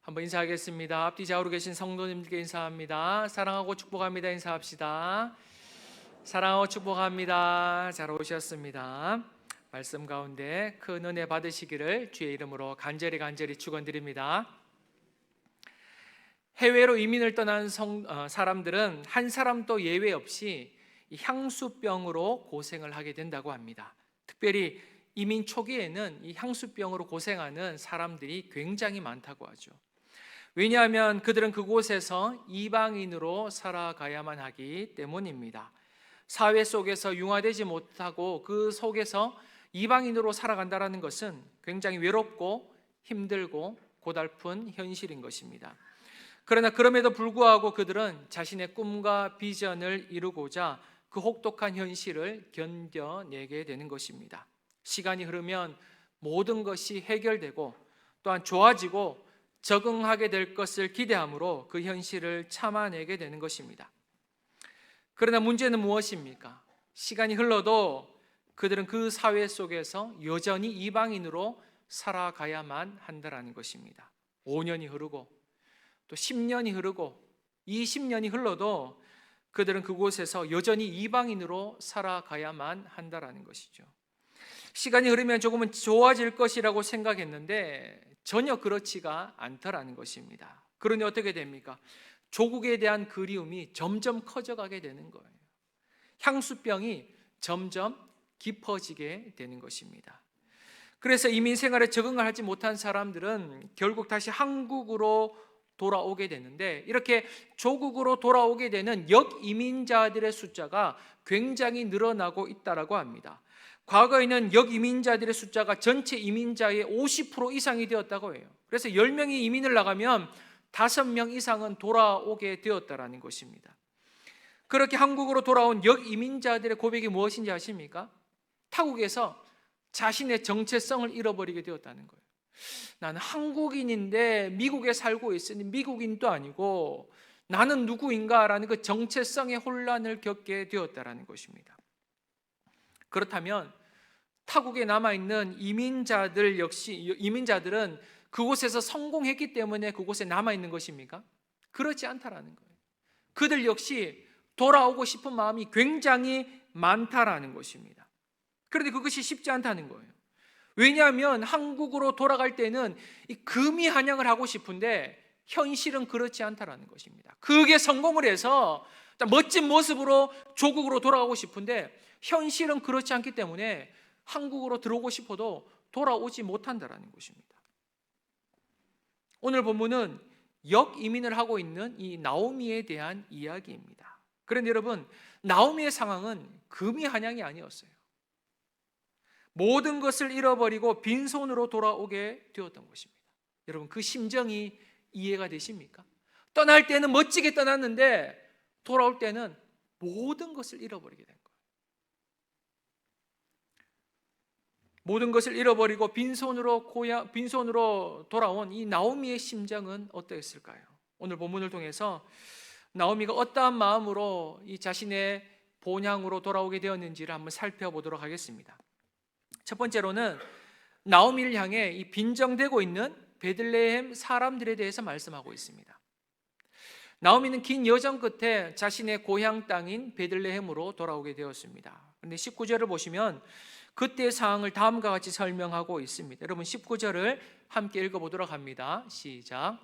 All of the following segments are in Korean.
한번 인사하겠습니다. 앞뒤 좌우로 계신 성도님들께 인사합니다. 사랑하고 축복합니다. 인사합시다. 사랑하고 축복합니다. 잘 오셨습니다. 말씀 가운데 큰 은혜 받으시기를 주의 이름으로 간절히 축원드립니다. 해외로 이민을 떠난 사람들은 한 사람도 예외 없이 향수병으로 고생을 하게 된다고 합니다. 특별히 이민 초기에는 이 향수병으로 고생하는 사람들이 굉장히 많다고 하죠. 왜냐하면 그들은 그곳에서 이방인으로 살아가야만 하기 때문입니다. 사회 속에서 융화되지 못하고 그 속에서 이방인으로 살아간다는 것은 굉장히 외롭고 힘들고 고달픈 현실인 것입니다. 그러나 그럼에도 불구하고 그들은 자신의 꿈과 비전을 이루고자 그 혹독한 현실을 견뎌내게 되는 것입니다. 시간이 흐르면 모든 것이 해결되고 또한 좋아지고 적응하게 될 것을 기대함으로 그 현실을 참아내게 되는 것입니다. 그러나 문제는 무엇입니까? 시간이 흘러도 그들은 그 사회 속에서 여전히 이방인으로 살아가야만 한다는 것입니다. 5년이 흐르고 또 10년이 흐르고 20년이 흘러도 그들은 그곳에서 여전히 이방인으로 살아가야만 한다는 것이죠. 시간이 흐르면 조금은 좋아질 것이라고 생각했는데 전혀 그렇지가 않더라는 것입니다. 그러니 어떻게 됩니까? 조국에 대한 그리움이 점점 커져가게 되는 거예요. 향수병이 점점 깊어지게 되는 것입니다. 그래서 이민 생활에 적응을 하지 못한 사람들은 결국 다시 한국으로 돌아오게 되는데, 이렇게 조국으로 돌아오게 되는 역이민자들의 숫자가 굉장히 늘어나고 있다고 합니다. 과거에는 역이민자들의 숫자가 전체 이민자의 50% 이상이 되었다고 해요. 그래서 10명이 이민을 나가면 5명 이상은 돌아오게 되었다는 것입니다. 그렇게 한국으로 돌아온 역이민자들의 고백이 무엇인지 아십니까? 타국에서 자신의 정체성을 잃어버리게 되었다는 거예요. 나는 한국인인데 미국에 살고 있으니 미국인도 아니고 나는 누구인가라는 그 정체성의 혼란을 겪게 되었다는 것입니다. 그렇다면 타국에 남아있는 이민자들은 그곳에서 성공했기 때문에 그곳에 남아있는 것입니까? 그렇지 않다라는 거예요. 그들 역시 돌아오고 싶은 마음이 굉장히 많다라는 것입니다. 그런데 그것이 쉽지 않다는 거예요. 왜냐하면 한국으로 돌아갈 때는 이 금이한양을 하고 싶은데 현실은 그렇지 않다라는 것입니다. 그게 성공을 해서 멋진 모습으로 조국으로 돌아가고 싶은데 현실은 그렇지 않기 때문에 한국으로 들어오고 싶어도 돌아오지 못한다라는 것입니다. 오늘 본문은 역이민을 하고 있는 이 나오미에 대한 이야기입니다. 그런데 여러분, 나오미의 상황은 금이한양이 아니었어요. 모든 것을 잃어버리고 빈손으로 돌아오게 되었던 것입니다. 여러분, 그 심정이 이해가 되십니까? 떠날 때는 멋지게 떠났는데 돌아올 때는 모든 것을 잃어버리게 된 거예요. 모든 것을 잃어버리고 빈손으로 돌아온 이 나오미의 심정은 어떠했을까요? 오늘 본문을 통해서 나오미가 어떠한 마음으로 이 자신의 본향으로 돌아오게 되었는지를 한번 살펴보도록 하겠습니다. 첫 번째로는 나오미를 향해 이 빈정되고 있는 베들레헴 사람들에 대해서 말씀하고 있습니다. 나오미는 긴 여정 끝에 자신의 고향 땅인 베들레헴으로 돌아오게 되었습니다. 그런데 19절을 보시면 그때의 상황을 다음과 같이 설명하고 있습니다. 여러분, 19절을 함께 읽어보도록 합니다. 시작.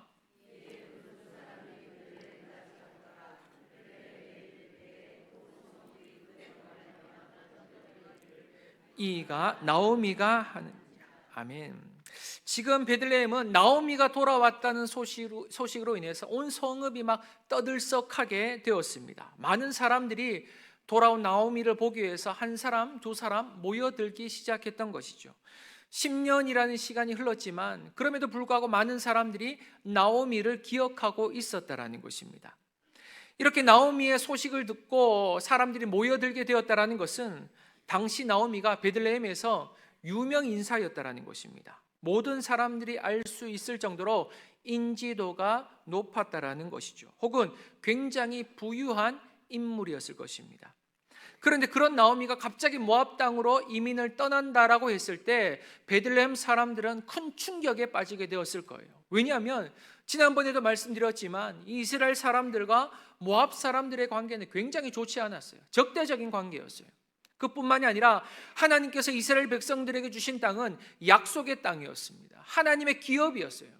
이가 나오미가 하는. 아멘. 지금 베들레헴은 나오미가 돌아왔다는 소식으로 인해서 온 성읍이 막 떠들썩하게 되었습니다. 많은 사람들이 돌아온 나오미를 보기 위해서 한 사람, 두 사람 모여들기 시작했던 것이죠. 10년이라는 시간이 흘렀지만 그럼에도 불구하고 많은 사람들이 나오미를 기억하고 있었다라는 것입니다. 이렇게 나오미의 소식을 듣고 사람들이 모여들게 되었다라는 것은 당시 나오미가 베들레헴에서 유명 인사였다라는 것입니다. 모든 사람들이 알 수 있을 정도로 인지도가 높았다라는 것이죠. 혹은 굉장히 부유한 인물이었을 것입니다. 그런데 그런 나오미가 갑자기 모압 땅으로 이민을 떠난다라고 했을 때 베들레헴 사람들은 큰 충격에 빠지게 되었을 거예요. 왜냐하면 지난번에도 말씀드렸지만 이스라엘 사람들과 모압 사람들의 관계는 굉장히 좋지 않았어요. 적대적인 관계였어요. 그뿐만이 아니라 하나님께서 이스라엘 백성들에게 주신 땅은 약속의 땅이었습니다. 하나님의 기업이었어요.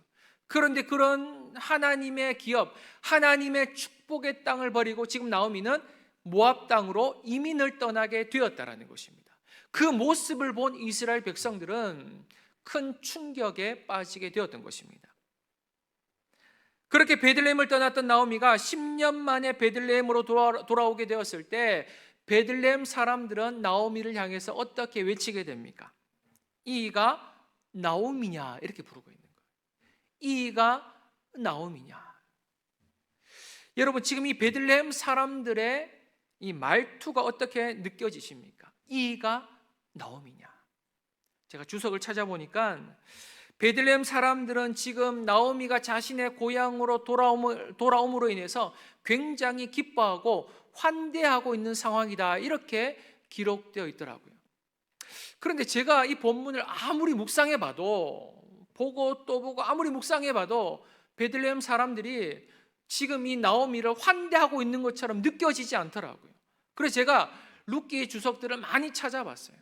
그런데 그런 하나님의 기업, 하나님의 축복의 땅을 버리고 지금 나오미는 모압 땅으로 이민을 떠나게 되었다라는 것입니다. 그 모습을 본 이스라엘 백성들은 큰 충격에 빠지게 되었던 것입니다. 그렇게 베들레헴을 떠났던 나오미가 10년 만에 베들레헴으로 돌아오게 되었을 때 베들레헴 사람들은 나오미를 향해서 어떻게 외치게 됩니까? 이가 나오미냐 이렇게 부르고 있는 거예요. 이가 나오미냐. 여러분 지금 이 베들레헴 사람들의 이 말투가 어떻게 느껴지십니까? 이가 나오미냐. 제가 주석을 찾아보니까 베들레헴 사람들은 지금 나오미가 자신의 고향으로 돌아옴으로 인해서 굉장히 기뻐하고 환대하고 있는 상황이다 이렇게 기록되어 있더라고요. 그런데 제가 이 본문을 아무리 묵상해 봐도 보고 또 보고 아무리 묵상해 봐도 베들레헴 사람들이 지금 이 나오미를 환대하고 있는 것처럼 느껴지지 않더라고요. 그래서 제가 룻기의 주석들을 많이 찾아봤어요.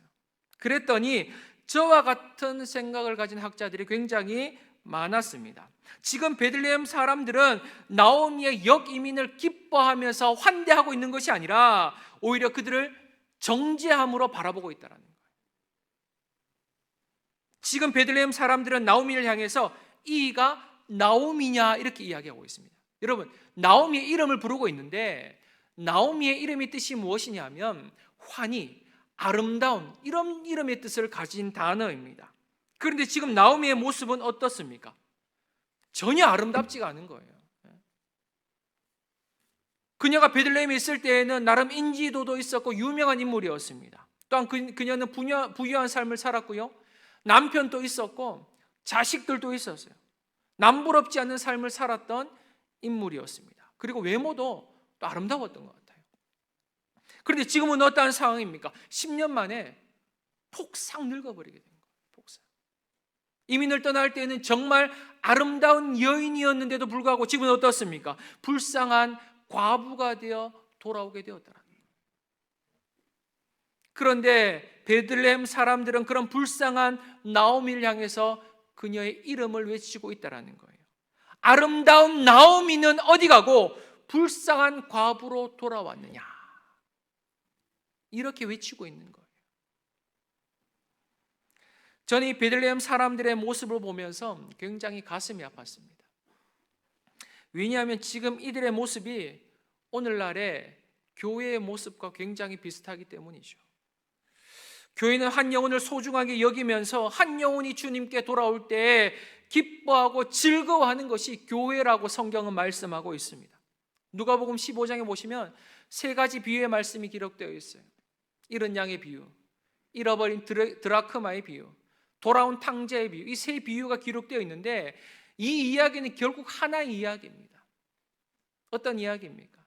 그랬더니 저와 같은 생각을 가진 학자들이 굉장히 많았습니다. 지금 베들레헴 사람들은 나오미의 역이민을 기뻐하면서 환대하고 있는 것이 아니라 오히려 그들을 정죄함으로 바라보고 있다는 거예요. 지금 베들레헴 사람들은 나오미를 향해서 이가 나오미냐 이렇게 이야기하고 있습니다. 여러분 나오미의 이름을 부르고 있는데 나오미의 이름의 뜻이 무엇이냐면 환희, 아름다운 이런 이름의 뜻을 가진 단어입니다. 그런데 지금 나오미의 모습은 어떻습니까? 전혀 아름답지가 않은 거예요. 그녀가 베들레헴에 있을 때에는 나름 인지도도 있었고 유명한 인물이었습니다. 또한 그녀는 부유한 삶을 살았고요. 남편도 있었고 자식들도 있었어요. 남부럽지 않은 삶을 살았던 인물이었습니다. 그리고 외모도 또 아름다웠던 것 같아요. 그런데 지금은 어떠한 상황입니까? 10년 만에 폭삭 늙어버리게 된 거예요. 폭삭. 이민을 떠날 때는 정말 아름다운 여인이었는데도 불구하고 지금은 어떻습니까? 불쌍한 과부가 되어 돌아오게 되었더라. 그런데 베들레헴 사람들은 그런 불쌍한 나오미를 향해서 그녀의 이름을 외치고 있다는 거예요. 아름다운 나오미는 어디 가고 불쌍한 과부로 돌아왔느냐, 이렇게 외치고 있는 거예요. 저는 이 베들레헴 사람들의 모습을 보면서 굉장히 가슴이 아팠습니다. 왜냐하면 지금 이들의 모습이 오늘날의 교회의 모습과 굉장히 비슷하기 때문이죠. 교회는 한 영혼을 소중하게 여기면서 한 영혼이 주님께 돌아올 때 기뻐하고 즐거워하는 것이 교회라고 성경은 말씀하고 있습니다. 누가복음 15장에 보시면 세 가지 비유의 말씀이 기록되어 있어요. 잃은 양의 비유, 잃어버린 드라크마의 비유, 돌아온 탕자의 비유, 이 세 비유가 기록되어 있는데 이 이야기는 결국 하나의 이야기입니다. 어떤 이야기입니까?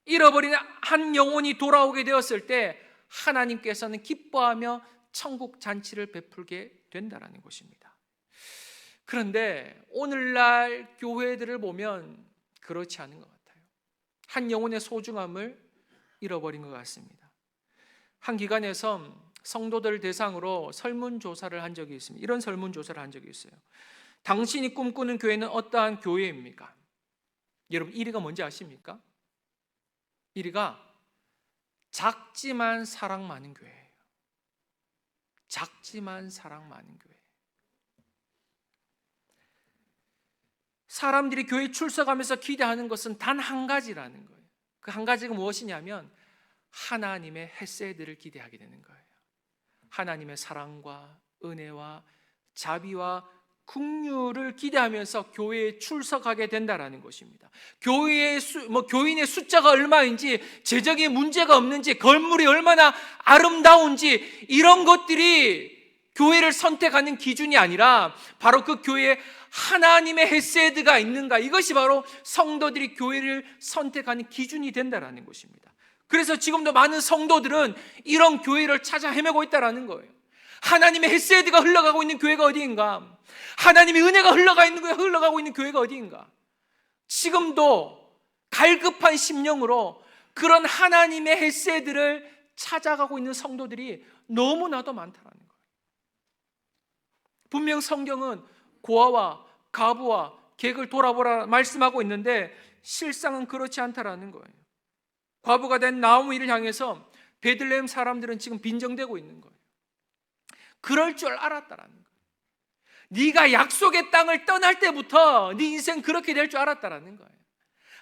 잃어버린 한 영혼이 돌아오게 되었을 때 하나님께서는 기뻐하며 천국 잔치를 베풀게 된다는 것입니다. 그런데 오늘날 교회들을 보면 그렇지 않은 것 같아요. 한 영혼의 소중함을 잃어버린 것 같습니다. 한 기관에서 성도들 대상으로 설문조사를 한 적이 있습니다. 이런 설문조사를 한 적이 있어요. 당신이 꿈꾸는 교회는 어떠한 교회입니까? 여러분 1위가 뭔지 아십니까? 1위가 작지만 사랑 많은 교회예요. 작지만 사랑 많은 교회. 사람들이 교회에 출석하면서 기대하는 것은 단 한 가지라는 거예요. 그 한 가지가 무엇이냐면 하나님의 헤세드를 기대하게 되는 거예요. 하나님의 사랑과 은혜와 자비와 긍휼을 기대하면서 교회에 출석하게 된다라는 것입니다. 교인의 숫자가 얼마인지, 재정에 문제가 없는지, 건물이 얼마나 아름다운지, 이런 것들이 교회를 선택하는 기준이 아니라 바로 그 교회에 하나님의 헤세드가 있는가, 이것이 바로 성도들이 교회를 선택하는 기준이 된다라는 것입니다. 그래서 지금도 많은 성도들은 이런 교회를 찾아 헤매고 있다라는 거예요. 하나님의 헤세드가 흘러가고 있는 교회가 어디인가? 하나님의 은혜가 흘러가고 있는 교회가 어디인가? 지금도 갈급한 심령으로 그런 하나님의 헤세드를 찾아가고 있는 성도들이 너무나도 많다는 거예요. 분명 성경은 고아와 가부와 객을 돌아보라 말씀하고 있는데 실상은 그렇지 않다라는 거예요. 과부가 된 나오미를 향해서 베들레헴 사람들은 지금 빈정대고 있는 거예요. 그럴 줄 알았다라는 거예요. 네가 약속의 땅을 떠날 때부터 네 인생 그렇게 될 줄 알았다라는 거예요.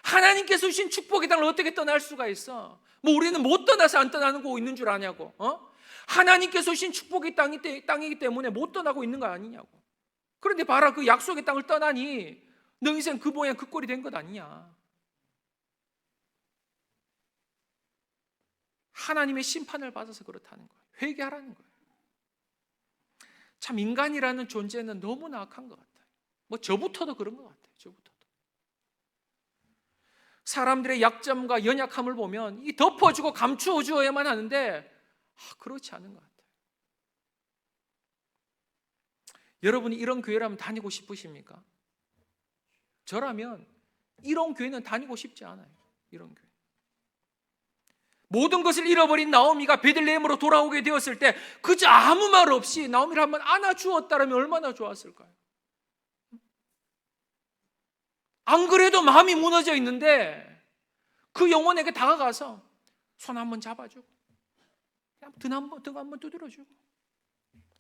하나님께서 주신 축복의 땅을 어떻게 떠날 수가 있어? 뭐 우리는 못 떠나서 안 떠나는 거 있는 줄 아냐고. 하나님께서 주신 축복의 땅이기 때문에 못 떠나고 있는 거 아니냐고. 그런데 봐라, 그 약속의 땅을 떠나니 너 인생 그 모양 그 꼴이 된 것 아니냐. 하나님의 심판을 받아서 그렇다는 거예요. 회개하라는 거예요. 참 인간이라는 존재는 너무나 악한 것 같아요. 뭐 저부터도 그런 것 같아요. 저부터도. 사람들의 약점과 연약함을 보면 이 덮어주고 감추어줘야만 하는데 그렇지 않은 것 같아요. 여러분이 이런 교회라면 다니고 싶으십니까? 저라면 이런 교회는 다니고 싶지 않아요. 이런 교회. 모든 것을 잃어버린 나오미가 베들레헴으로 돌아오게 되었을 때 그저 아무 말 없이 나오미를 한번 안아주었다면 얼마나 좋았을까요? 안 그래도 마음이 무너져 있는데 그 영혼에게 다가가서 손 한번 잡아주고 그냥 등 한번 두드려주고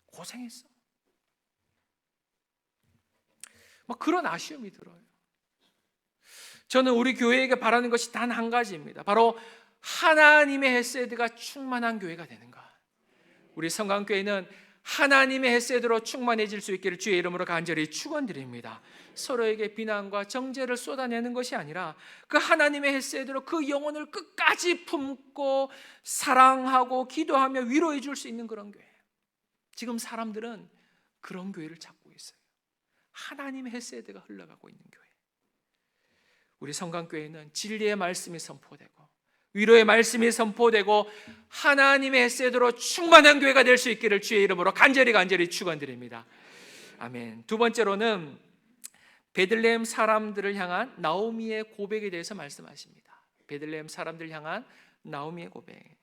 고생했어. 막 그런 아쉬움이 들어요. 저는 우리 교회에게 바라는 것이 단 한 가지입니다. 바로 하나님의 헤세드가 충만한 교회가 되는 것. 우리 성강교회는 하나님의 헤세드로 충만해질 수 있기를 주의 이름으로 간절히 축원드립니다. 서로에게 비난과 정죄를 쏟아내는 것이 아니라 그 하나님의 헤세드로 그 영혼을 끝까지 품고 사랑하고 기도하며 위로해 줄 수 있는 그런 교회. 지금 사람들은 그런 교회를 찾고 있어요. 하나님의 헤세드가 흘러가고 있는 교회. 우리 성강교회는 진리의 말씀이 선포되고 위로의 말씀이 선포되고 하나님의 헤세드로 충만한 교회가 될 수 있기를 주의 이름으로 간절히 축원드립니다. 아멘. 두 번째로는 베들레헴 사람들을 향한 나오미의 고백에 대해서 말씀하십니다. 베들레헴 사람들을 향한 나오미의 고백.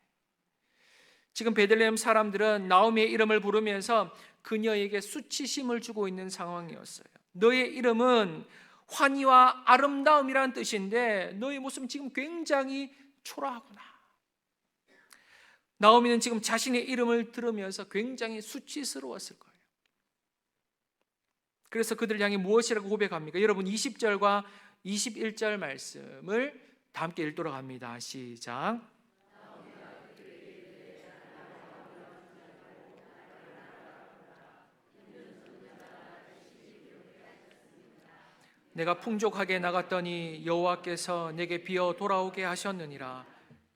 지금 베들레헴 사람들은 나오미의 이름을 부르면서 그녀에게 수치심을 주고 있는 상황이었어요. 너의 이름은 환희와 아름다움이란 뜻인데 너의 모습은 지금 굉장히 초라하구나. 나오미는 지금 자신의 이름을 들으면서 굉장히 수치스러웠을 거예요. 그래서 그들을 향해 무엇이라고 고백합니까? 여러분 20절과 21절 말씀을 다 함께 읽도록 합니다. 시작. 내가 풍족하게 나갔더니 여호와께서 내게 비어 돌아오게 하셨느니라.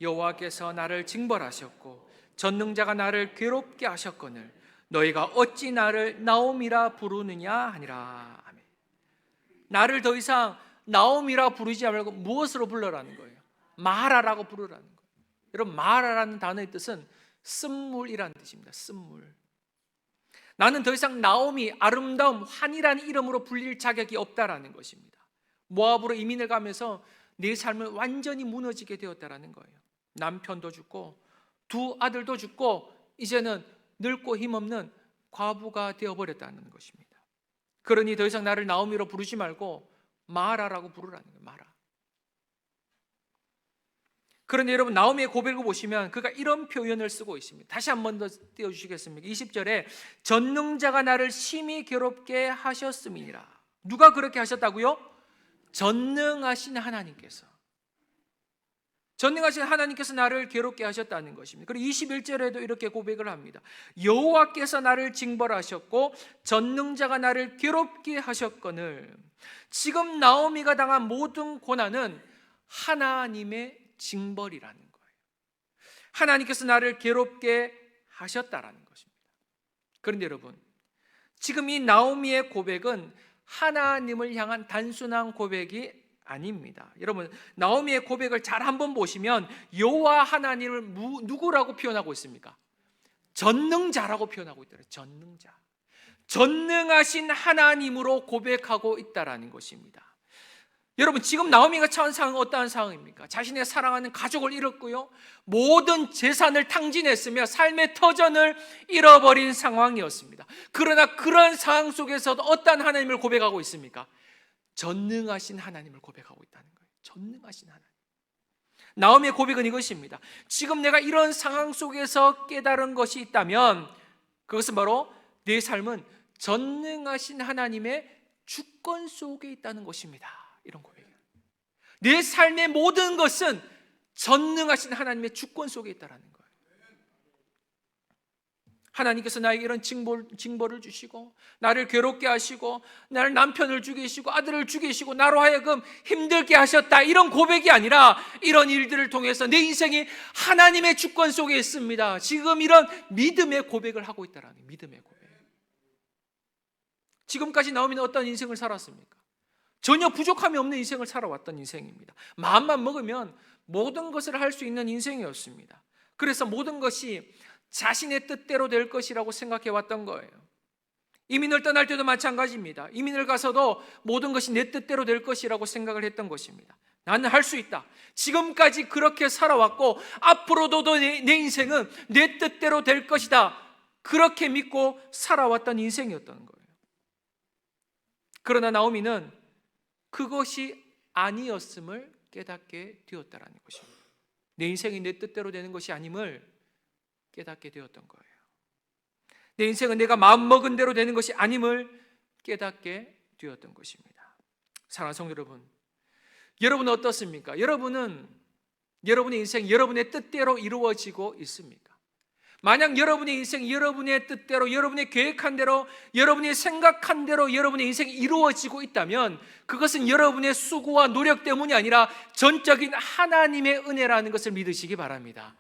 여호와께서 나를 징벌하셨고 전능자가 나를 괴롭게 하셨거늘 너희가 어찌 나를 나오미라 부르느냐 하니라. 아멘. 나를 더 이상 나오미라 부르지 말고 무엇으로 불러라는 거예요? 마라라고 부르라는 거예요. 여러분 마라라는 단어의 뜻은 쓴물이라는 뜻입니다. 쓴물. 나는 더 이상 나오미, 아름다움, 환이라는 이름으로 불릴 자격이 없다라는 것입니다. 모압으로 이민을 가면서 내 삶을 완전히 무너지게 되었다라는 거예요. 남편도 죽고 두 아들도 죽고 이제는 늙고 힘없는 과부가 되어버렸다는 것입니다. 그러니 더 이상 나를 나오미로 부르지 말고 마라라고 부르라는 거예요. 마라. 그런데 여러분 나오미의 고백을 보시면 그가 이런 표현을 쓰고 있습니다. 다시 한 번 더 띄워주시겠습니까? 20절에 전능자가 나를 심히 괴롭게 하셨음이니라. 누가 그렇게 하셨다고요? 전능하신 하나님께서. 전능하신 하나님께서 나를 괴롭게 하셨다는 것입니다. 그리고 21절에도 이렇게 고백을 합니다. 여호와께서 나를 징벌하셨고 전능자가 나를 괴롭게 하셨거늘. 지금 나오미가 당한 모든 고난은 하나님의 징벌이라는 거예요. 하나님께서 나를 괴롭게 하셨다라는 것입니다. 그런데 여러분, 지금 이 나오미의 고백은 하나님을 향한 단순한 고백이 아닙니다. 여러분, 나오미의 고백을 잘 한번 보시면 여호와 하나님을 누구라고 표현하고 있습니까? 전능자라고 표현하고 있다. 전능자. 전능하신 하나님으로 고백하고 있다라는 것입니다. 여러분, 지금 나오미가 처한 상황은 어떠한 상황입니까? 자신의 사랑하는 가족을 잃었고요, 모든 재산을 탕진했으며 삶의 터전을 잃어버린 상황이었습니다. 그러나 그런 상황 속에서도 어떠한 하나님을 고백하고 있습니까? 전능하신 하나님을 고백하고 있다는 거예요. 전능하신 하나님. 나오미의 고백은 이것입니다. 지금 내가 이런 상황 속에서 깨달은 것이 있다면 그것은 바로 내 삶은 전능하신 하나님의 주권 속에 있다는 것입니다. 이런 고백이에요. 내 삶의 모든 것은 전능하신 하나님의 주권 속에 있다는 거예요. 하나님께서 나에게 이런 징벌을 주시고 나를 괴롭게 하시고 나를 남편을 죽이시고 아들을 죽이시고 나로 하여금 힘들게 하셨다, 이런 고백이 아니라 이런 일들을 통해서 내 인생이 하나님의 주권 속에 있습니다. 지금 이런 믿음의 고백을 하고 있다라는, 믿음의 고백. 지금까지 나오미는 어떤 인생을 살았습니까? 전혀 부족함이 없는 인생을 살아왔던 인생입니다. 마음만 먹으면 모든 것을 할 수 있는 인생이었습니다. 그래서 모든 것이 자신의 뜻대로 될 것이라고 생각해 왔던 거예요. 이민을 떠날 때도 마찬가지입니다. 이민을 가서도 모든 것이 내 뜻대로 될 것이라고 생각을 했던 것입니다. 나는 할 수 있다. 지금까지 그렇게 살아왔고 앞으로도 내 인생은 내 뜻대로 될 것이다. 그렇게 믿고 살아왔던 인생이었던 거예요. 그러나 나오미는 그것이 아니었음을 깨닫게 되었다라는 것입니다. 내 인생이 내 뜻대로 되는 것이 아님을 깨닫게 되었던 거예요. 내 인생은 내가 마음먹은 대로 되는 것이 아님을 깨닫게 되었던 것입니다. 사랑하는 성도 여러분, 여러분은 어떻습니까? 여러분의 인생 여러분의 뜻대로 이루어지고 있습니까? 만약 여러분의 인생 여러분의 뜻대로, 여러분의 계획한 대로, 여러분이 생각한 대로 여러분의 인생이 이루어지고 있다면 그것은 여러분의 수고와 노력 때문이 아니라 전적인 하나님의 은혜라는 것을 믿으시기 바랍니다.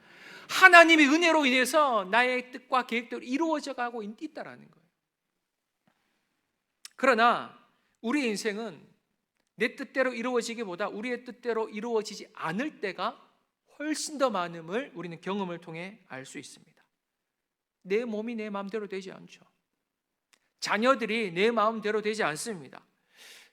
하나님의 은혜로 인해서 나의 뜻과 계획대로 이루어져 가고 있다라는 거예요. 그러나 우리의 인생은 내 뜻대로 이루어지기보다 우리의 뜻대로 이루어지지 않을 때가 훨씬 더 많음을 우리는 경험을 통해 알 수 있습니다. 내 몸이 내 마음대로 되지 않죠. 자녀들이 내 마음대로 되지 않습니다.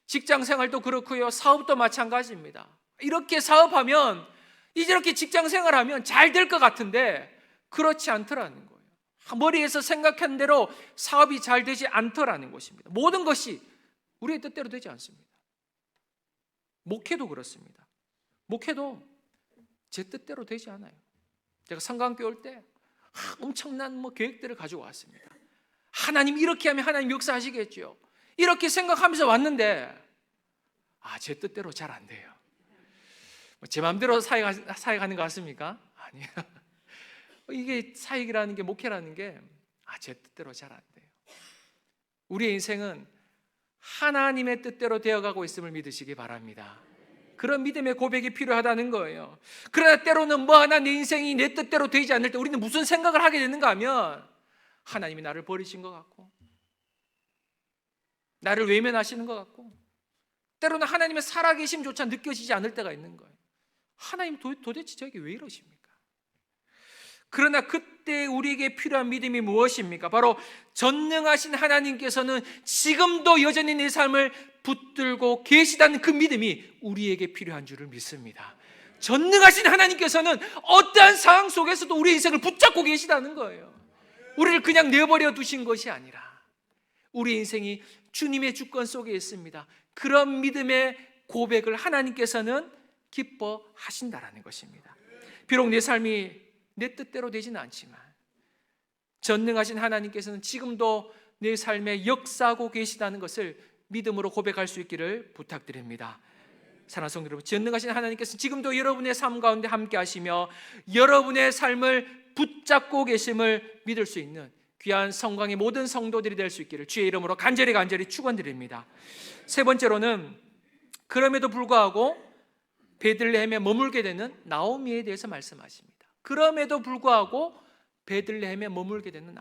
직장 생활도 그렇고요, 사업도 마찬가지입니다. 이렇게 사업하면, 이렇게 직장 생활하면 잘 될 것 같은데 그렇지 않더라는 거예요. 머리에서 생각한 대로 사업이 잘 되지 않더라는 것입니다. 모든 것이 우리의 뜻대로 되지 않습니다. 목회도 그렇습니다. 목회도 제 뜻대로 되지 않아요. 제가 성강교회 올 때 엄청난 계획들을 가지고 왔습니다. 하나님 이렇게 하면 하나님 역사하시겠죠. 이렇게 생각하면서 왔는데 제 뜻대로 잘 안 돼요. 제 마음대로 사역하는 것 같습니까? 아니에요. 이게 사역이라는 게, 목회라는 게 제 뜻대로 잘 안 돼요. 우리의 인생은 하나님의 뜻대로 되어가고 있음을 믿으시기 바랍니다. 그런 믿음의 고백이 필요하다는 거예요. 그러나 때로는 뭐 하나 내 인생이 내 뜻대로 되지 않을 때 우리는 무슨 생각을 하게 되는가 하면 하나님이 나를 버리신 것 같고 나를 외면하시는 것 같고 때로는 하나님의 살아계심조차 느껴지지 않을 때가 있는 거예요. 하나님 도대체 저에게 왜 이러십니까? 그러나 그때 우리에게 필요한 믿음이 무엇입니까? 바로 전능하신 하나님께서는 지금도 여전히 내 삶을 붙들고 계시다는 그 믿음이 우리에게 필요한 줄을 믿습니다. 전능하신 하나님께서는 어떠한 상황 속에서도 우리 인생을 붙잡고 계시다는 거예요. 우리를 그냥 내버려 두신 것이 아니라 우리 인생이 주님의 주권 속에 있습니다. 그런 믿음의 고백을 하나님께서는 기뻐하신다라는 것입니다. 비록 내 삶이 내 뜻대로 되지는 않지만 전능하신 하나님께서는 지금도 내 삶에 역사하고 계시다는 것을 믿음으로 고백할 수 있기를 부탁드립니다. 사랑하는 성도 여러분, 전능하신 하나님께서는 지금도 여러분의 삶 가운데 함께 하시며 여러분의 삶을 붙잡고 계심을 믿을 수 있는 귀한 성광의 모든 성도들이 될 수 있기를 주의 이름으로 간절히 축원드립니다. 세 번째로는 그럼에도 불구하고 베들레헴에 머물게 되는 나오미에 대해서 말씀하십니다. 그럼에도 불구하고 베들레헴에 머물게 되는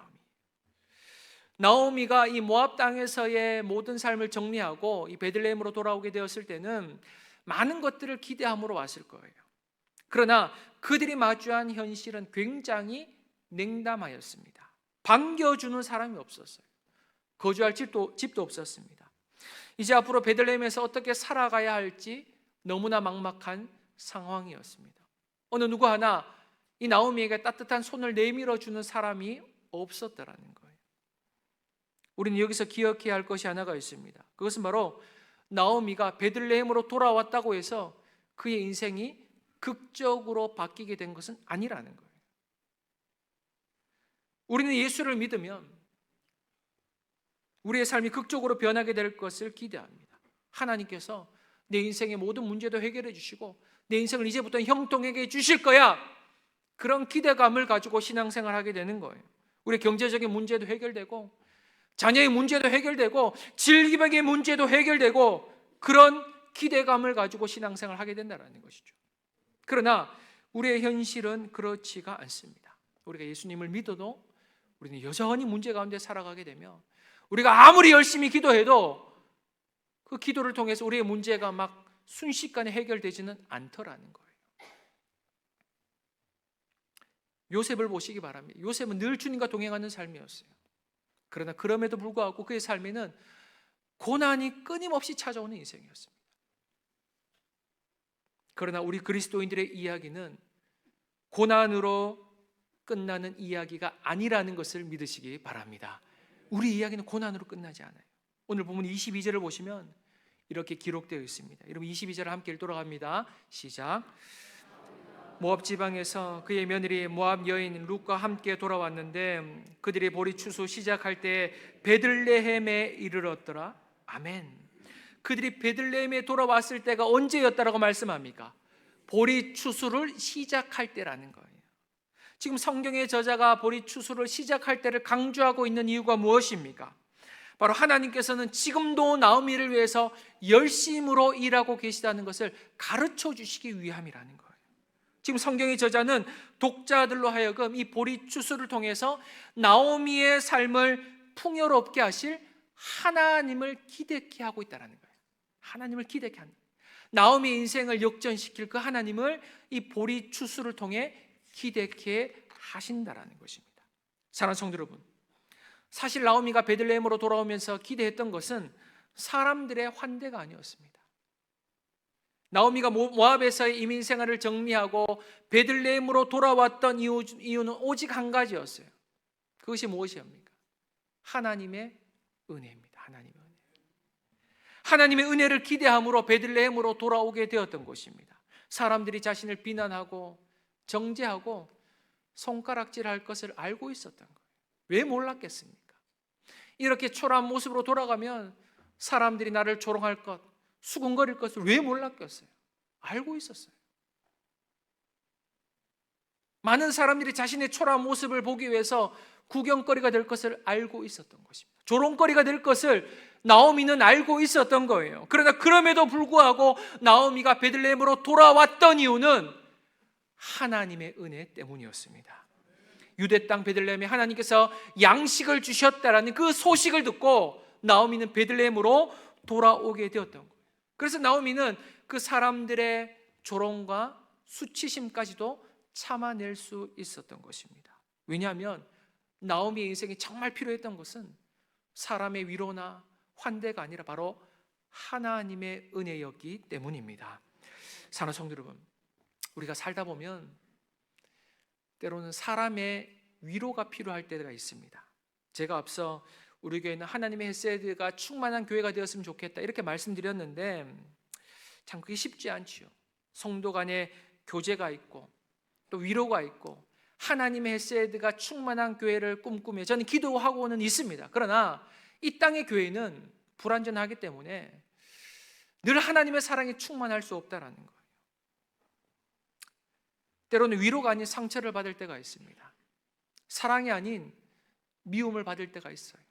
나오미가 이 모압 땅에서의 모든 삶을 정리하고 이 베들레헴으로 돌아오게 되었을 때는 많은 것들을 기대함으로 왔을 거예요. 그러나 그들이 마주한 현실은 굉장히 냉담하였습니다. 반겨주는 사람이 없었어요. 거주할 집도 없었습니다. 이제 앞으로 베들레헴에서 어떻게 살아가야 할지 너무나 막막한 상황이었습니다. 어느 누구 하나 이 나오미에게 따뜻한 손을 내밀어 주는 사람이 없었다라는 거예요. 우리는 여기서 기억해야 할 것이 하나가 있습니다. 그것은 바로 나오미가 베들레헴으로 돌아왔다고 해서 그의 인생이 극적으로 바뀌게 된 것은 아니라는 거예요. 우리는 예수를 믿으면 우리의 삶이 극적으로 변하게 될 것을 기대합니다. 하나님께서 내 인생의 모든 문제도 해결해 주시고 내 인생을 이제부터 형통하게 해 주실 거야, 그런 기대감을 가지고 신앙생활을 하게 되는 거예요. 우리의 경제적인 문제도 해결되고 자녀의 문제도 해결되고 질병의 문제도 해결되고 그런 기대감을 가지고 신앙생활을 하게 된다는 것이죠. 그러나 우리의 현실은 그렇지가 않습니다. 우리가 예수님을 믿어도 우리는 여전히 문제 가운데 살아가게 되며 우리가 아무리 열심히 기도해도 그 기도를 통해서 우리의 문제가 막 순식간에 해결되지는 않더라는 거예요. 요셉을 보시기 바랍니다. 요셉은 늘 주님과 동행하는 삶이었어요. 그러나 그럼에도 불구하고 그의 삶에는 고난이 끊임없이 찾아오는 인생이었습니다. 그러나 우리 그리스도인들의 이야기는 고난으로 끝나는 이야기가 아니라는 것을 믿으시기 바랍니다. 우리 이야기는 고난으로 끝나지 않아요. 오늘 보면 22절을 보시면 이렇게 기록되어 있습니다. 여러분 22절 함께 읽도록 시작. 모압 지방에서 그의 며느리 모압 여인 룻과 함께 돌아왔는데 그들이 보리 추수 시작할 때 베들레헴에 이르렀더라. 아멘. 그들이 베들레헴에 돌아왔을 때가 언제였다라고 말씀합니까? 보리 추수를 시작할 때라는 거예요. 지금 성경의 저자가 보리 추수를 시작할 때를 강조하고 있는 이유가 무엇입니까? 바로 하나님께서는 지금도 나오미를 위해서 열심으로 일하고 계시다는 것을 가르쳐 주시기 위함이라는 거예요. 지금 성경의 저자는 독자들로 하여금 이 보리 추수를 통해서 나오미의 삶을 풍요롭게 하실 하나님을 기대케 하고 있다는 거예요. 하나님을 기대케 하는, 나오미의 인생을 역전시킬 그 하나님을 이 보리 추수를 통해 기대케 하신다라는 것입니다. 사랑하는 성도 여러분, 사실 나오미가 베들레헴으로 돌아오면서 기대했던 것은 사람들의 환대가 아니었습니다. 나오미가 모압에서의 이민 생활을 정리하고 베들레헴으로 돌아왔던 이유는 오직 한 가지였어요. 그것이 무엇이옵니까? 하나님의 은혜입니다. 하나님의 은혜를 기대함으로 베들레헴으로 돌아오게 되었던 것입니다. 사람들이 자신을 비난하고 정죄하고 손가락질할 것을 알고 있었던 거예요. 왜 몰랐겠습니까? 이렇게 초라한 모습으로 돌아가면 사람들이 나를 조롱할 것, 수군거릴 것을 왜 몰랐겠어요? 알고 있었어요. 많은 사람들이 자신의 초라한 모습을 보기 위해서 구경거리가 될 것을 알고 있었던 것입니다. 조롱거리가 될 것을 나오미는 알고 있었던 거예요. 그러나 그럼에도 불구하고 나오미가 베들레헴으로 돌아왔던 이유는 하나님의 은혜 때문이었습니다. 유대 땅 베들레헴에 하나님께서 양식을 주셨다라는 그 소식을 듣고 나오미는 베들레헴으로 돌아오게 되었던 거예요. 그래서 나오미는 그 사람들의 조롱과 수치심까지도 참아낼 수 있었던 것입니다. 왜냐하면 나오미의 인생이 정말 필요했던 것은 사람의 위로나 환대가 아니라 바로 하나님의 은혜였기 때문입니다. 사랑하는 성도 여러분, 우리가 살다 보면 때로는 사람의 위로가 필요할 때가 있습니다. 제가 앞서 우리 교회는 하나님의 헤세드가 충만한 교회가 되었으면 좋겠다 이렇게 말씀드렸는데 참 그게 쉽지 않지요. 성도 간에 교제가 있고 또 위로가 있고 하나님의 헤세드가 충만한 교회를 꿈꾸며 저는 기도하고는 있습니다. 그러나 이 땅의 교회는 불완전하기 때문에 늘 하나님의 사랑이 충만할 수 없다라는 거예요. 때로는 위로가 아닌 상처를 받을 때가 있습니다. 사랑이 아닌 미움을 받을 때가 있어요.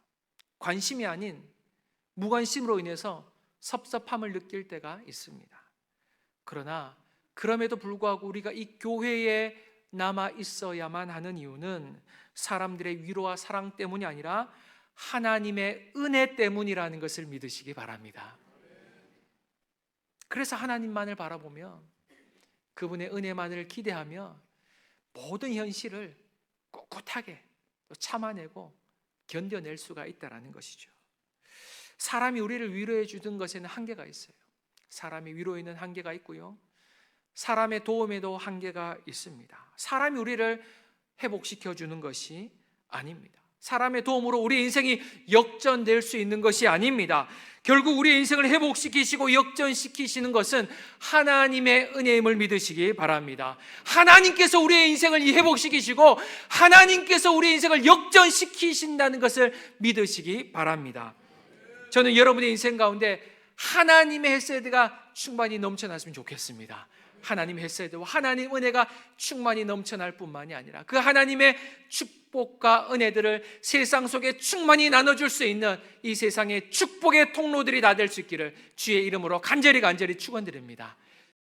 관심이 아닌 무관심으로 인해서 섭섭함을 느낄 때가 있습니다. 그러나 그럼에도 불구하고 우리가 이 교회에 남아 있어야만 하는 이유는 사람들의 위로와 사랑 때문이 아니라 하나님의 은혜 때문이라는 것을 믿으시기 바랍니다. 그래서 하나님만을 바라보며 그분의 은혜만을 기대하며 모든 현실을 꿋꿋하게 또 참아내고 견뎌낼 수가 있다는 것이죠. 사람이 우리를 위로해 주는 것에는 한계가 있어요. 사람이 위로에는 한계가 있고요, 사람의 도움에도 한계가 있습니다. 사람이 우리를 회복시켜 주는 것이 아닙니다. 사람의 도움으로 우리의 인생이 역전될 수 있는 것이 아닙니다. 결국 우리의 인생을 회복시키시고 역전시키시는 것은 하나님의 은혜임을 믿으시기 바랍니다. 하나님께서 우리의 인생을 회복시키시고 하나님께서 우리의 인생을 역전시키신다는 것을 믿으시기 바랍니다. 저는 여러분의 인생 가운데 하나님의 헤세드가 충만히 넘쳐났으면 좋겠습니다. 하나님의 헤세드와 하나님의 은혜가 충만히 넘쳐날 뿐만이 아니라 그 하나님의 축복과 은혜들을 세상 속에 충만히 나눠줄 수 있는 이 세상의 축복의 통로들이 다 될 수 있기를 주의 이름으로 간절히 축원드립니다.